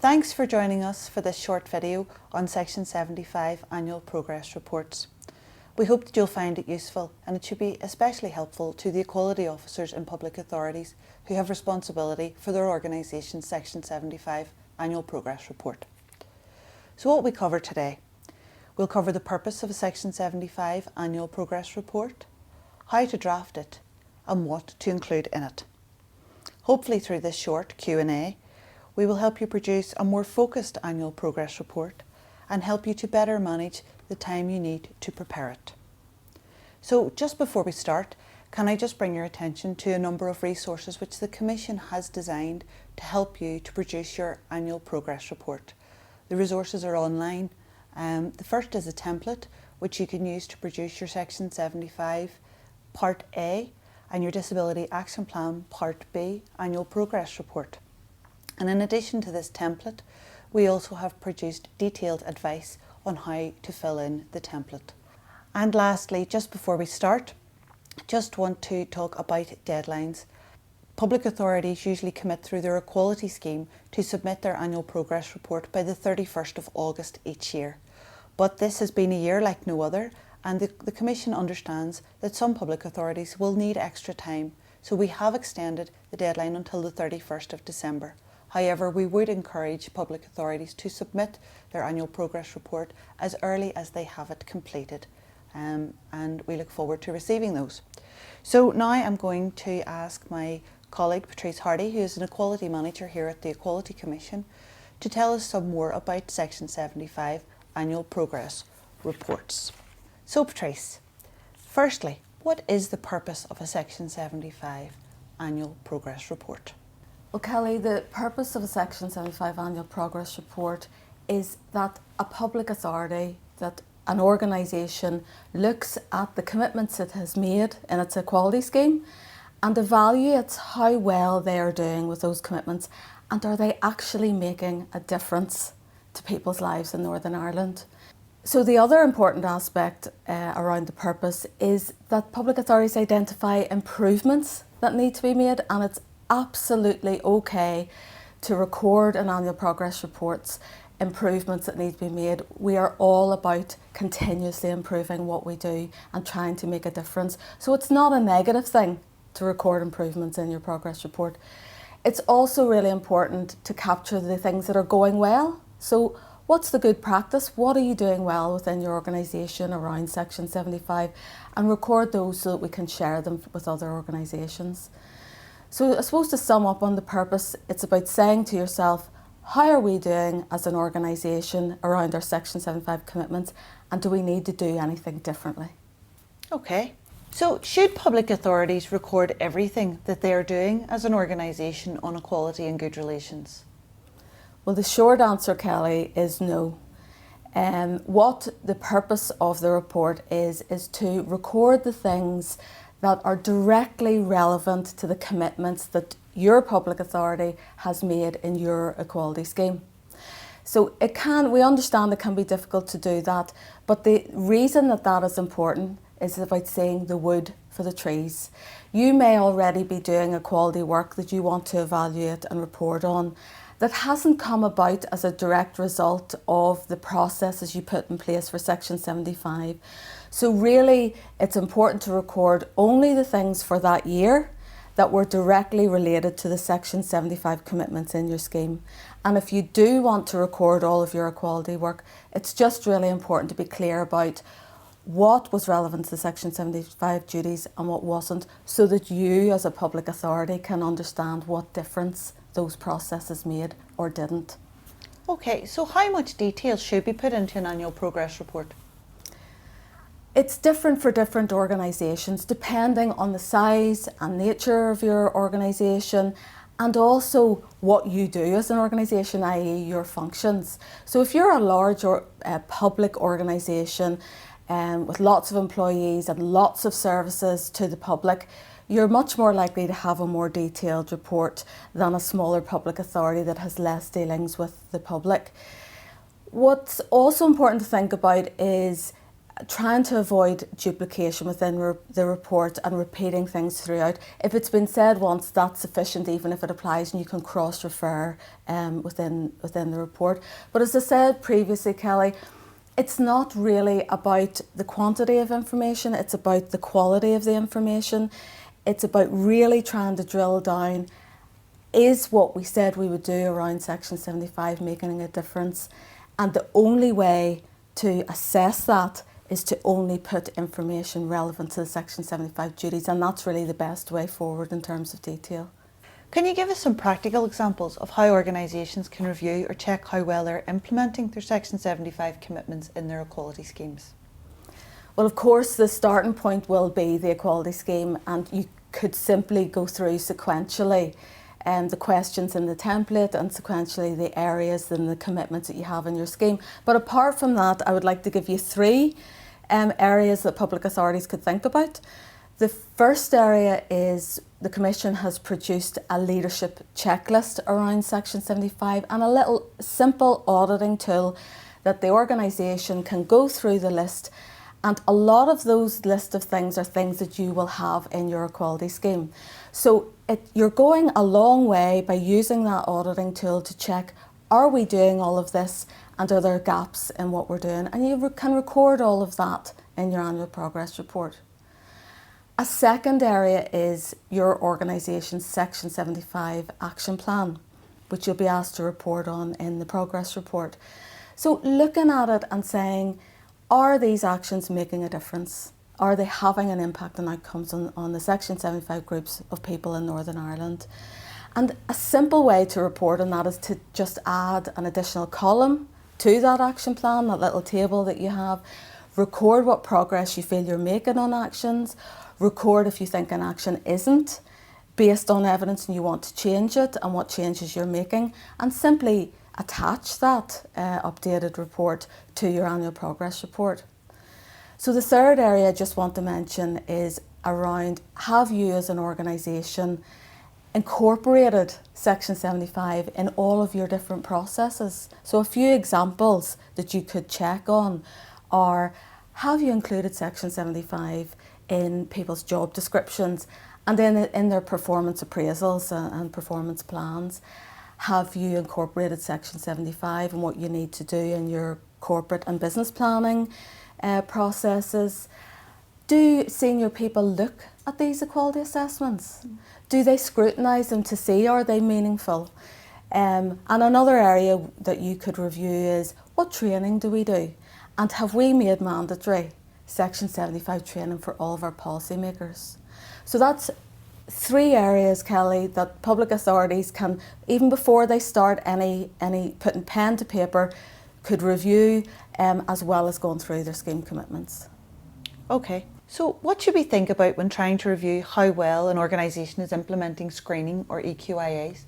Thanks for joining us for this short video on Section 75 Annual Progress Reports. We hope that you'll find it useful, and it should be especially helpful to the equality officers in public authorities who have responsibility for their organisation's Section 75 Annual Progress Report. So what we cover today: we'll cover the purpose of a Section 75 Annual Progress Report, how to draft it, and what to include in it. Hopefully through this short Q&A, we will help you produce a more focused annual progress report and help you to better manage the time you need to prepare it. So just before we start, can I just bring your attention to a number of resources which the Commission has designed to help you to produce your annual progress report. The resources are online. The first is a template which you can use to produce your Section 75 Part A and your Disability Action Plan Part B Annual Progress Report. And in addition to this template, we also have produced detailed advice on how to fill in the template. And lastly, just before we start, just want to talk about deadlines. Public authorities usually commit through their equality scheme to submit their annual progress report by the 31st of August each year. But this has been a year like no other, and the Commission understands that some public authorities will need extra time, so we have extended the deadline until the 31st of December. However, we would encourage public authorities to submit their annual progress report as early as they have it completed, and we look forward to receiving those. So now I'm going to ask my colleague Patrice Hardy, who is an Equality Manager here at the Equality Commission, to tell us some more about Section 75 Annual Progress Reports. So Patrice, firstly, what is the purpose of a Section 75 Annual Progress Report? Well, Kelly, the purpose of a Section 75 Annual Progress Report is that a public authority, that an organisation looks at the commitments it has made in its equality scheme and evaluates how well they are doing with those commitments, and are they actually making a difference to people's lives in Northern Ireland. So the other important aspect around the purpose is that public authorities identify improvements that need to be made, and it's absolutely okay to record in annual progress reports improvements that need to be made. We are all about continuously improving what we do and trying to make a difference. So it's not a negative thing to record improvements in your progress report. It's also really important to capture the things that are going well. So what's the good practice? What are you doing well within your organisation around Section 75, and record those so that we can share them with other organisations. So I suppose to sum up on the purpose, it's about saying to yourself, how are we doing as an organisation around our Section 75 commitments, and do we need to do anything differently? Okay, so should public authorities record everything that they are doing as an organisation on equality and good relations? Well, the short answer, Kelly, is no. What the purpose of the report is to record the things that are directly relevant to the commitments that your public authority has made in your equality scheme. So we understand it can be difficult to do that, but the reason that is important is about seeing the wood for the trees. You may already be doing equality work that you want to evaluate and report on that hasn't come about as a direct result of the processes you put in place for Section 75. So really, it's important to record only the things for that year that were directly related to the Section 75 commitments in your scheme. And if you do want to record all of your equality work, it's just really important to be clear about what was relevant to the Section 75 duties and what wasn't, so that you as a public authority can understand what difference those processes made or didn't. Okay, so how much detail should be put into an annual progress report? It's different for different organisations depending on the size and nature of your organisation, and also what you do as an organisation, i.e. your functions. So if you're a large public organisation with lots of employees and lots of services to the public, you're much more likely to have a more detailed report than a smaller public authority that has less dealings with the public. What's also important to think about is trying to avoid duplication within the report and repeating things throughout. If it's been said once, that's sufficient, even if it applies, and you can cross-refer within the report. But as I said previously, Kelly, it's not really about the quantity of information, it's about the quality of the information. It's about really trying to drill down, is what we said we would do around Section 75 making a difference? And the only way to assess that is to only put information relevant to the Section 75 duties, and that's really the best way forward in terms of detail. Can you give us some practical examples of how organisations can review or check how well they're implementing their Section 75 commitments in their equality schemes? Well, of course, the starting point will be the equality scheme, and you could simply go through sequentially the questions in the template and sequentially the areas and the commitments that you have in your scheme. But apart from that, I would like to give you three areas that public authorities could think about. The first area is the Commission has produced a leadership checklist around Section 75 and a little simple auditing tool that the organisation can go through the list, and a lot of those list of things are things that you will have in your equality scheme. So you're going a long way by using that auditing tool to check, are we doing all of this, and are there gaps in what we're doing? And you can record all of that in your annual progress report. A second area is your organisation's Section 75 action plan, which you'll be asked to report on in the progress report. So looking at it and saying, are these actions making a difference? Are they having an impact and outcomes on the Section 75 groups of people in Northern Ireland? And a simple way to report on that is to just add an additional column to that action plan, that little table that you have. Record what progress you feel you're making on actions. Record if you think an action isn't based on evidence and you want to change it and what changes you're making, and simply attach that updated report to your annual progress report. So the third area I just want to mention is around, have you as an organisation incorporated Section 75 in all of your different processes? So a few examples that you could check on are, have you included Section 75 in people's job descriptions and then in their performance appraisals and performance plans? Have you incorporated Section 75 and what you need to do in your corporate and business planning processes? Do senior people look at these equality assessments? Do they scrutinise them to see, are they meaningful? And another area that you could review is, what training do we do? And have we made mandatory Section 75 training for all of our policymakers? So that's three areas, Kelly, that public authorities can, even before they start any putting pen to paper, could review as well as going through their scheme commitments. Okay, so what should we think about when trying to review how well an organisation is implementing screening or EQIAs?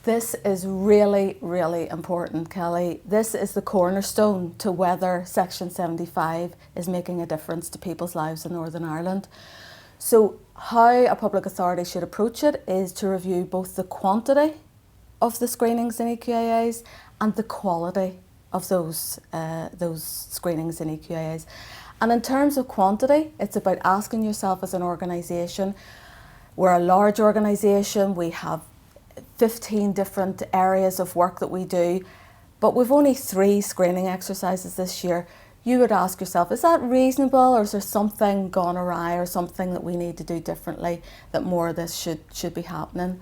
This is really, really important, Kelly. This is the cornerstone to whether Section 75 is making a difference to people's lives in Northern Ireland. So how a public authority should approach it is to review both the quantity of the screenings in EQIAs and the quality of those screenings in EQIAs. And in terms of quantity, it's about asking yourself as an organisation, we're a large organisation, we have 15 different areas of work that we do, but we've only 3 screening exercises this year. You would ask yourself, is that reasonable, or is there something gone awry or something that we need to do differently, that more of this should be happening?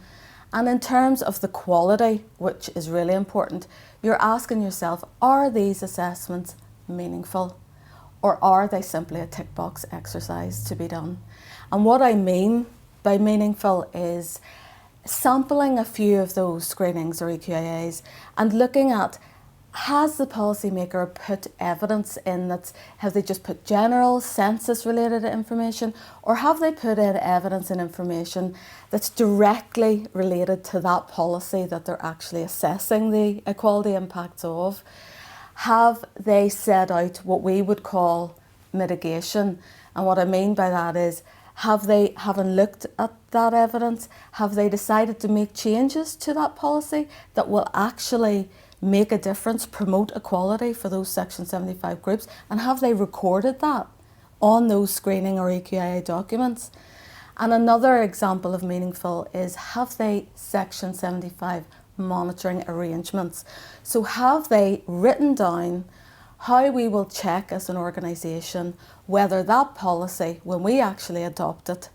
And in terms of the quality, which is really important, you're asking yourself, are these assessments meaningful, or are they simply a tick box exercise to be done? And what I mean by meaningful is sampling a few of those screenings or EQIAs and looking at, has the policymaker put evidence in that, have they just put general census related information, or have they put in evidence and information that's directly related to that policy that they're actually assessing the equality impacts of? Have they set out what we would call mitigation? And what I mean by that is, have they, having looked at that evidence, have they decided to make changes to that policy that will actually make a difference, promote equality for those Section 75 groups, and have they recorded that on those screening or EQIA documents? And another example of meaningful is, have they Section 75 monitoring arrangements? So have they written down how we will check as an organisation whether that policy, when we actually adopt it,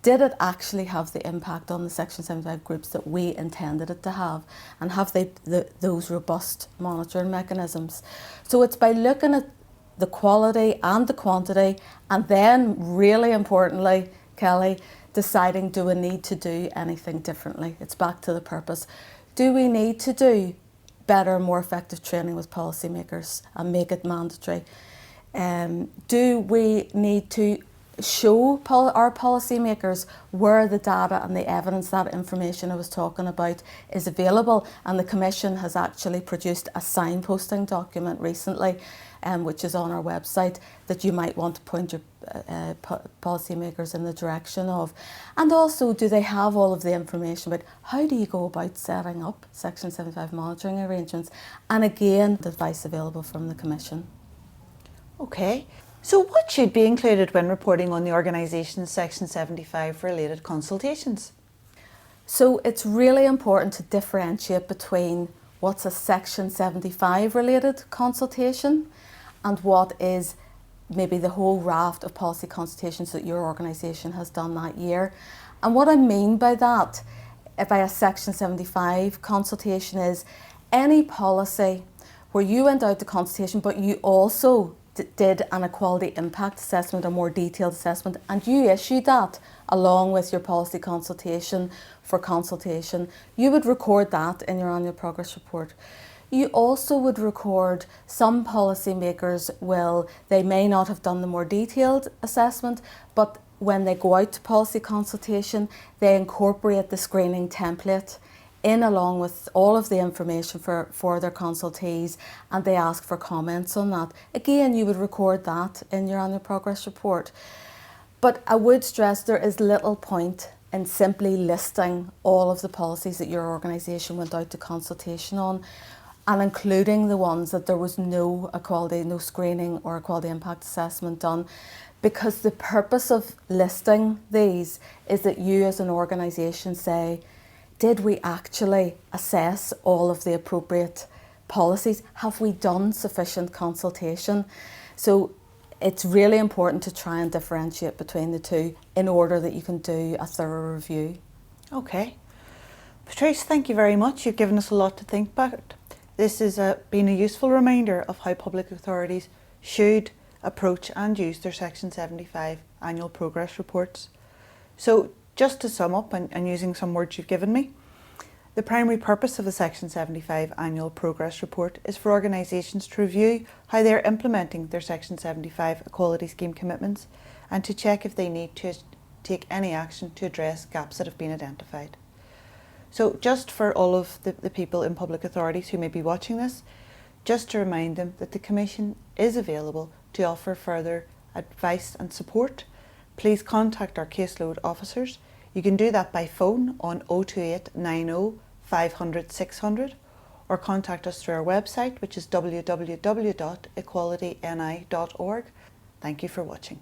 did it actually have the impact on the Section 75 groups that we intended it to have? And have they those robust monitoring mechanisms? So it's by looking at the quality and the quantity, and then really importantly, Kelly, deciding, do we need to do anything differently? It's back to the purpose. Do we need to do better, more effective training with policymakers and make it mandatory? Do we need to show our policymakers where the data and the evidence, that information I was talking about, is available? And the Commission has actually produced a signposting document recently, which is on our website, that you might want to point your policymakers in the direction of. And also, do they have all of the information about how do you go about setting up Section 75 monitoring arrangements? And again, the advice available from the Commission. Okay. So what should be included when reporting on the organisation's Section 75 related consultations? So it's really important to differentiate between what's a Section 75 related consultation and what is maybe the whole raft of policy consultations that your organisation has done that year. And what I mean by that, by a Section 75 consultation, is any policy where you went out to consultation but you also did an equality impact assessment, a more detailed assessment, and you issued that along with your policy consultation for consultation. You would record that in your annual progress report. You also would record, some policymakers they may not have done the more detailed assessment, but when they go out to policy consultation, they incorporate the screening template in along with all of the information for their consultees, and they ask for comments on that. Again, you would record that in your annual progress report. But I would stress there is little point in simply listing all of the policies that your organisation went out to consultation on, and including the ones that there was no screening or equality impact assessment done, because the purpose of listing these is that you as an organisation say, did we actually assess all of the appropriate policies? Have we done sufficient consultation? So it's really important to try and differentiate between the two in order that you can do a thorough review. Okay. Patrice, thank you very much. You've given us a lot to think about. This has been a useful reminder of how public authorities should approach and use their Section 75 annual progress reports. So just to sum up, and using some words you've given me, the primary purpose of a Section 75 annual progress report is for organisations to review how they are implementing their Section 75 equality scheme commitments and to check if they need to take any action to address gaps that have been identified. So just for all of the people in public authorities who may be watching this, just to remind them that the Commission is available to offer further advice and support. Please contact our caseload officers. You can do that by phone on 028 90 500 600 or contact us through our website, which is www.equalityni.org. Thank you for watching.